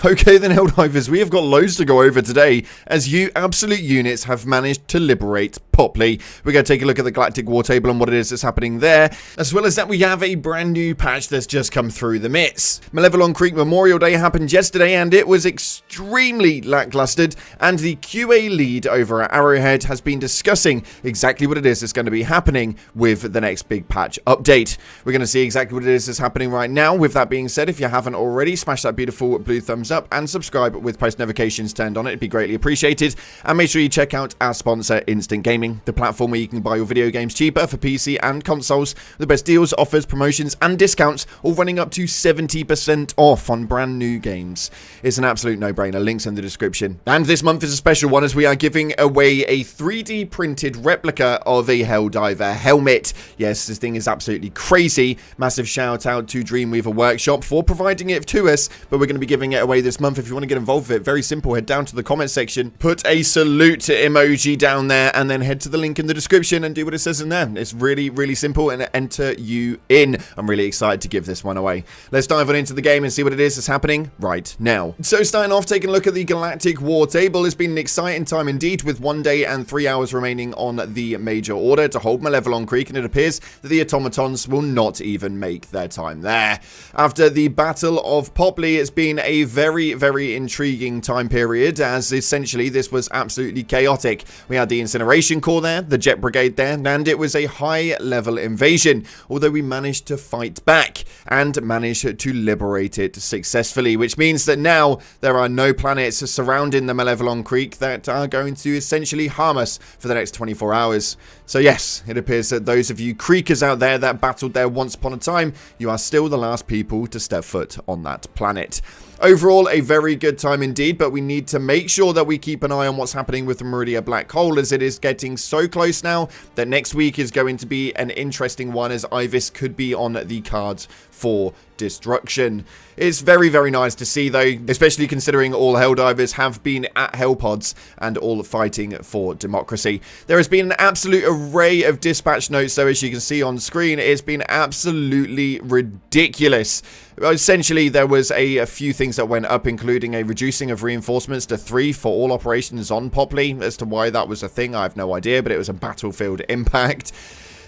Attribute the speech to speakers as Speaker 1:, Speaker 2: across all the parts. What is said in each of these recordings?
Speaker 1: Okay then, Helldivers, we have got loads to go over today, as you absolute units have managed to liberate Popley. We're going to take a look at the Galactic War Table and what it is that's happening there, as well as that we have a brand new patch that's just come through the mitts. Malevelon Creek Memorial Day happened yesterday, and it was extremely lackluster, and the QA lead over at Arrowhead has been discussing exactly what it is that's going to be happening with the next big patch update. We're going to see exactly what it is that's happening right now. With that being said, if you haven't already, smash that beautiful blue thumbs up and subscribe with post notifications turned on. It'd be greatly appreciated. And make sure you check out our sponsor, Instant Gaming, the platform where you can buy your video games cheaper for PC and consoles. The best deals, offers, promotions, and discounts, all running up to 70% off on brand new games. It's an absolute no-brainer. Links in the description. And this month is a special one, as we are giving away a 3D printed replica of a Helldiver helmet. Yes, this thing is absolutely crazy. Massive shout out to Dreamweaver Workshop for providing it to us, but we're going to be giving it away this month. If you want to get involved with it, very simple. Head down to the comment section, put a salute emoji down there, and then head to the link in the description and do what it says in there. It's really, really simple, and enter you in. I'm really excited to give this one away. Let's dive on into the game and see what it is that's happening right now. So starting off, taking a look at the Galactic War Table. It's been an exciting time indeed, with 1 day and 3 hours remaining on the major order to hold Malevelon Creek, and it appears that the automatons will not even make their time there. After the Battle of Popley, it's been a very, very intriguing time period, as essentially this was absolutely chaotic. We had the Incineration Corps there, the Jet Brigade there, and it was a high-level invasion, although we managed to fight back and managed to liberate it successfully, which means that now there are no planets surrounding the Malevelon Creek that are going to essentially harm us for the next 24 hours. So yes, it appears that those of you Creekers out there that battled there once upon a time, you are still the last people to step foot on that planet. Overall, a very good time indeed, but we need to make sure that we keep an eye on what's happening with the Meridia Black Hole, as it is getting so close now that next week is going to be an interesting one, as Ivis could be on the cards for destruction. It's very, very nice to see, though, especially considering all Helldivers have been at Hellpods and all fighting for democracy. There has been an absolute array of dispatch notes, though, as you can see on screen. It's been absolutely ridiculous. Essentially, there was a few things that went up, including a reducing of reinforcements to 3 for all operations on Popley. As to why that was a thing, I have no idea, but it was a battlefield impact.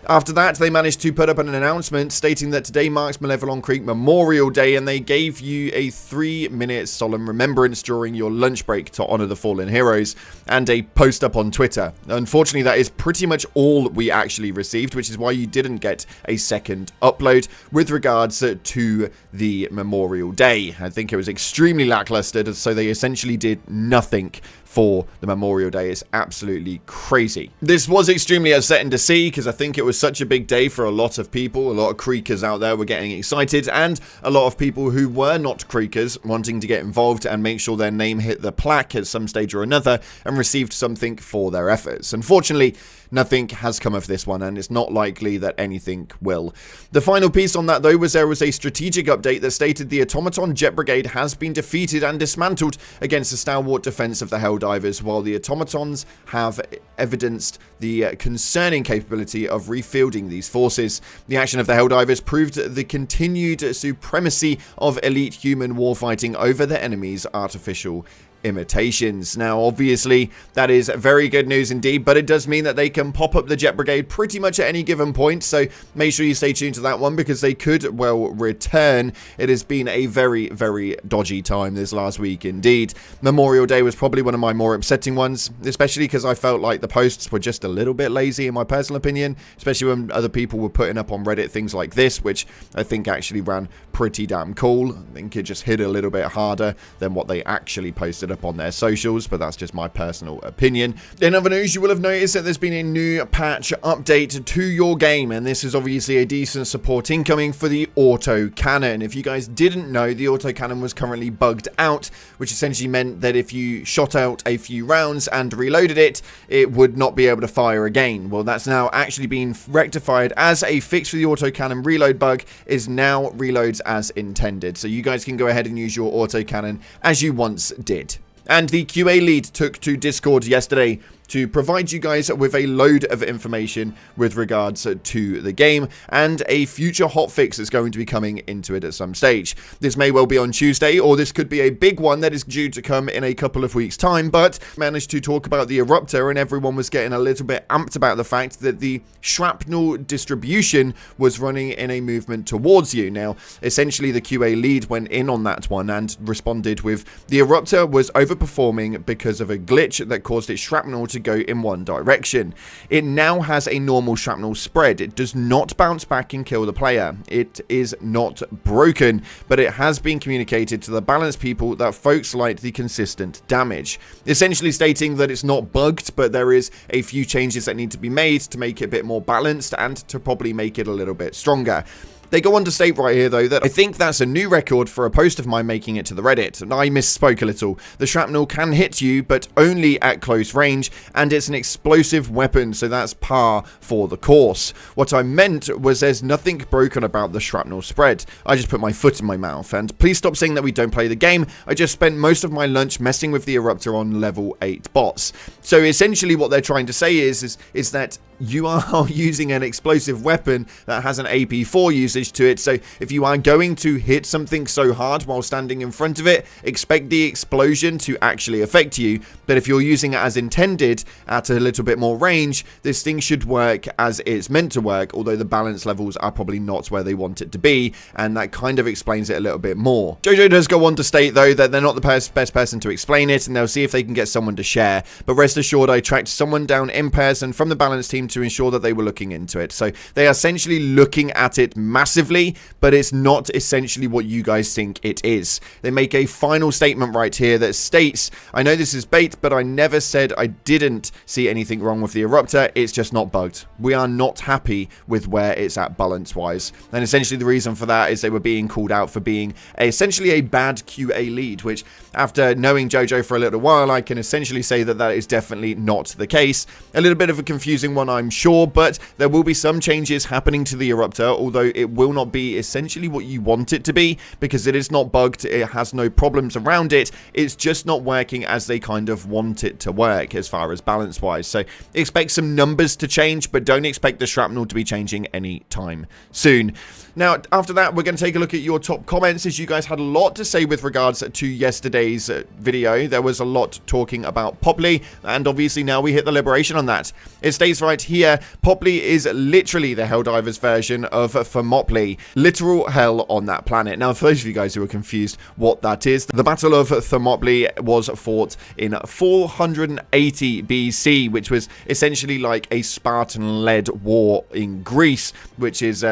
Speaker 1: After that, they managed to put up an announcement stating that today marks Malevelon Creek Memorial Day, and they gave you a 3-minute solemn remembrance during your lunch break to honor the fallen heroes, and a post up on Twitter. Unfortunately, that is pretty much all we actually received, which is why you didn't get a second upload with regards to the Memorial Day. I think it was extremely lackluster, so they essentially did nothing for the Memorial Day. Is absolutely crazy. This was extremely upsetting to see, because I think it was such a big day for a lot of people. A lot of Creekers out there were getting excited, and a lot of people who were not Creekers wanting to get involved and make sure their name hit the plaque at some stage or another and received something for their efforts. Unfortunately, nothing has come of this one, and it's not likely that anything will. The final piece on that, though, was there was a strategic update that stated the Automaton Jet Brigade has been defeated and dismantled against the stalwart defense of the Helldivers, while the Automatons have evidenced the concerning capability of refielding these forces. The action of the Helldivers proved the continued supremacy of elite human warfighting over their enemy's artificial imitations. Now, obviously, that is very good news indeed, but it does mean that they can pop up the Jet Brigade pretty much at any given point, so make sure you stay tuned to that one, because they could well return. It has been a very, very dodgy time this last week indeed. Memorial Day was probably one of my more upsetting ones, especially because I felt like the posts were just a little bit lazy in my personal opinion, especially when other people were putting up on Reddit things like this, which I think actually ran pretty damn cool. I think it just hit a little bit harder than what they actually posted up on their socials, but that's just my personal opinion. In other news, you will have noticed that there's been a new patch update to your game, and this is obviously a decent support incoming for the auto cannon. If you guys didn't know, the auto cannon was currently bugged out, which essentially meant that if you shot out a few rounds and reloaded it, it would not be able to fire again. Well, that's now actually been rectified, as a fix for the auto cannon reload bug is now reloads as intended, so you guys can go ahead and use your auto cannon as you once did. And the QA lead took to Discord yesterday to provide you guys with a load of information with regards to the game and a future hotfix that's going to be coming into it at some stage. This may well be on Tuesday, or this could be a big one that is due to come in a couple of weeks' time, but managed to talk about the Eruptor, and everyone was getting a little bit amped about the fact that the shrapnel distribution was running in a movement towards you. Now, essentially the QA lead went in on that one and responded with the Eruptor was overperforming because of a glitch that caused its shrapnel to go in one direction. It now has a normal shrapnel spread. It does not bounce back and kill the player. It is not broken, but it has been communicated to the balance people that folks like the consistent damage, essentially stating that it's not bugged, but there is a few changes that need to be made to make it a bit more balanced and to probably make it a little bit stronger. They go on to state right here, though, that I think that's a new record for a post of mine making it to the Reddit, and I misspoke a little. The shrapnel can hit you, but only at close range, and it's an explosive weapon, so that's par for the course. What I meant was there's nothing broken about the shrapnel spread. I just put my foot in my mouth, and please stop saying that we don't play the game. I just spent most of my lunch messing with the Eruptor on level 8 bots. So essentially what they're trying to say is that you are using an explosive weapon that has an AP4 usage to it, so if you are going to hit something so hard while standing in front of it, expect the explosion to actually affect you. But if you're using it as intended at a little bit more range, this thing should work as it's meant to work, although the balance levels are probably not where they want it to be, and that kind of explains it a little bit more. Jojo does go on to state, though, that they're not the best person to explain it, and they'll see if they can get someone to share. But rest assured, I tracked someone down in person from the balance team to ensure that they were looking into it. So they are essentially looking at it massively, but it's not essentially what you guys think it is. They make a final statement right here that states, I know this is bait, but I never said I didn't see anything wrong with the Eruptor. It's just not bugged. We are not happy with where it's at balance-wise. And essentially the reason for that is they were being called out for being essentially a bad QA lead, which after knowing Jojo for a little while, I can essentially say that that is definitely not the case. A little bit of a confusing one, I'm sure, but there will be some changes happening to the Eruptor, although it will not be essentially what you want it to be, because it is not bugged, it has no problems around it, it's just not working as they kind of want it to work as far as balance wise. So expect some numbers to change, but don't expect the shrapnel to be changing anytime soon. Now, after that, we're going to take a look at your top comments, as you guys had a lot to say with regards to yesterday's video. There was a lot talking about Popley, and obviously now we hit the liberation on that. It states right here, Popley is literally the Helldivers version of Thermopylae. Literal hell on that planet. Now, for those of you guys who are confused what that is, the Battle of Thermopylae was fought in 480 BC, which was essentially like a Spartan-led war in Greece, which is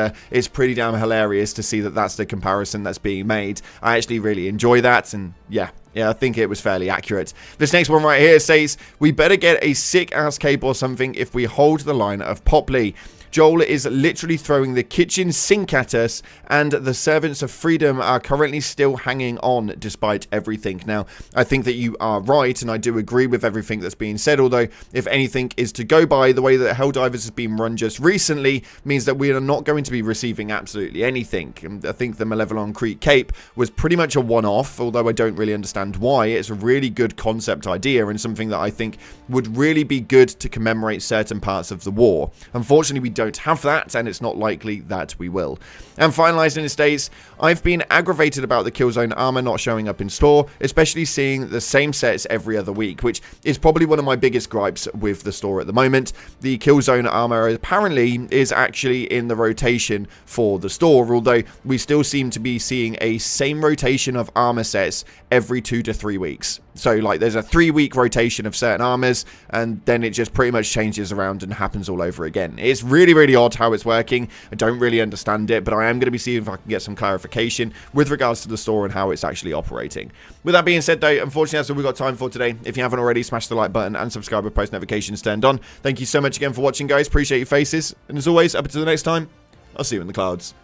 Speaker 1: pretty damn hilarious to see that that's the comparison that's being made. I actually really enjoy that, and yeah, I think it was fairly accurate. This next one right here says, we better get a sick-ass cape or something if we hold the line of Popley. Joel is literally throwing the kitchen sink at us, and the servants of freedom are currently still hanging on despite everything. Now, I think that you are right, and I do agree with everything that's being said, although if anything is to go by, the way that Helldivers has been run just recently means that we are not going to be receiving absolutely anything. I think the Malevolon Creek cape was pretty much a one-off, although I don't really understand why. It's a really good concept idea and something that I think would really be good to commemorate certain parts of the war. Unfortunately, we don't have that, and it's not likely that we will. And finalizing it states, I've been aggravated about the Killzone armor not showing up in store, especially seeing the same sets every other week, which is probably one of my biggest gripes with the store at the moment. The Killzone armor apparently is actually in the rotation for the store, although we still seem to be seeing a same rotation of armor sets every 2 to 3 weeks. So like there's a 3-week rotation of certain armors, and then it just pretty much changes around and happens all over again. It's really, really odd how it's working. I don't really understand it, but I am going to be seeing if I can get some clarification with regards to the store and how it's actually operating. With that being said, though, unfortunately that's all we've got time for today. If you haven't already, smash the like button and subscribe with post notifications turned on. Thank you so much again for watching, guys. Appreciate your faces. And as always, up until the next time, I'll see you in the clouds.